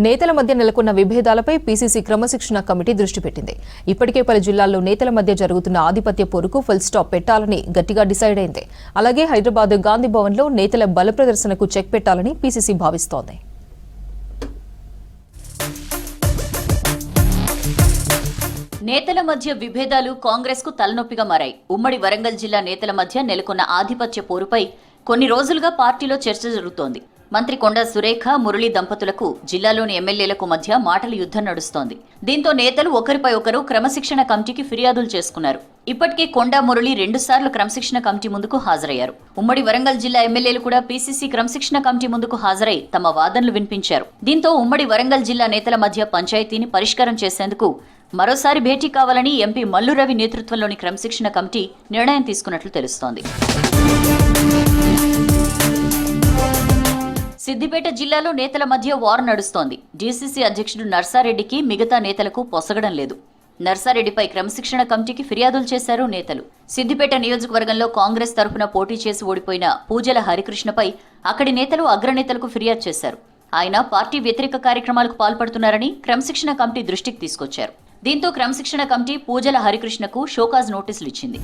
నేతల మధ్య నెలకొన్న విభేదాలపై పీసీసీ క్రమశిక్షణ కమిటీ దృష్టి పెట్టింది. ఇప్పటికే పలు జిల్లాల్లో నేతల మధ్య జరుగుతున్న ఆధిపత్య పోరుకు ఫుల్ స్టాప్ పెట్టాలని గట్టిగా డిసైడ్ అయింది. అలాగే హైదరాబాద్ గాంధీ భవన్లో నేతల బల ప్రదర్శనకు చెక్ పెట్టాలని పీసీసీ భావిస్తోంది. నేతల మధ్య విభేదాలు కాంగ్రెస్ కు తలనొప్పిగా మారాయి. ఉమ్మడి వరంగల్ జిల్లా నేతల మధ్య నెలకొన్న ఆధిపత్య పోరుపై కొన్ని రోజులుగా పార్టీలో చర్చ జరుగుతోంది. మంత్రి కొండా సురేఖ, మురళీ దంపతులకు జిల్లాలోని ఎమ్మెల్యేలకు మధ్య మాటల యుద్ధం నడుస్తోంది. దీంతో నేతలు ఒకరిపై ఒకరు క్రమశిక్షణ కమిటీకి ఫిర్యాదులు చేసుకున్నారు. ఇప్పటికే కొండా, మురళి 2 సార్లు క్రమశిక్షణ కమిటీ ముందుకు హాజరయ్యారు. ఉమ్మడి వరంగల్ జిల్లా ఎమ్మెల్యేలు కూడా పీసీసీ క్రమశిక్షణ కమిటీ ముందుకు హాజరై తమ వాదనలు వినిపించారు. దీంతో ఉమ్మడి వరంగల్ జిల్లా నేతల మధ్య పంచాయతీని పరిష్కారం చేసేందుకు మరోసారి భేటీ కావాలని ఎంపీ మల్లు రవి నేతృత్వంలోని క్రమశిక్షణ కమిటీ నిర్ణయం తీసుకున్నట్లు తెలుస్తోంది. సిద్దిపేట జిల్లాలో నేతల మధ్య వార్ నడుస్తోంది. డీసీసీ అధ్యక్షుడు నర్సారెడ్డికి మిగతా నేతలకు పొసగడం లేదు. నర్సారెడ్డిపై క్రమశిక్షణ కమిటీకి ఫిర్యాదులు చేశారు నేతలు. సిద్దిపేట నియోజకవర్గంలో కాంగ్రెస్ తరఫున పోటీ చేసి ఓడిపోయిన పూజల హరికృష్ణపై అక్కడి నేతలు అగ్రనేతలకు ఫిర్యాదు చేశారు. ఆయన పార్టీ వ్యతిరేక కార్యక్రమాలకు పాల్పడుతున్నారని క్రమశిక్షణ కమిటీ దృష్టికి తీసుకొచ్చారు. దీంతో క్రమశిక్షణ కమిటీ పూజల హరికృష్ణకు షోకాజ్ నోటీసులు ఇచ్చింది.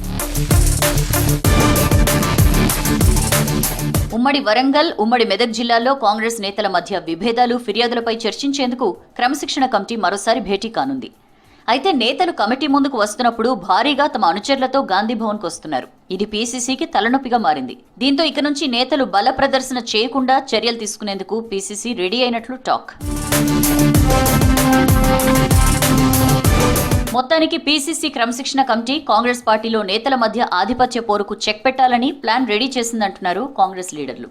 ఉమ్మడి వరంగల్, ఉమ్మడి మెదక్ జిల్లాల్లో కాంగ్రెస్ నేతల మధ్య విభేదాలు, ఫిర్యాదులపై చర్చించేందుకు క్రమశిక్షణ కమిటీ మరోసారి భేటీ కానుంది. అయితే నేతలు కమిటీ ముందుకు వస్తున్నప్పుడు భారీగా తమ అనుచరులతో గాంధీ భవన్కు వస్తున్నారు. ఇది పీసీసీకి తలనొప్పిగా మారింది. దీంతో ఇక నుంచి నేతలు బల ప్రదర్శన చేయకుండా చర్యలు తీసుకునేందుకు పీసీసీ రెడీ అయినట్లు టాక్. మొత్తానికి పీసీసీ క్రమశిక్షణ కమిటీ కాంగ్రెస్ పార్టీలో నేతల మధ్య ఆధిపత్య పోరుకు చెక్ పెట్టాలని ప్లాన్ రెడీ చేసిందంటున్నారు కాంగ్రెస్ లీడర్లు.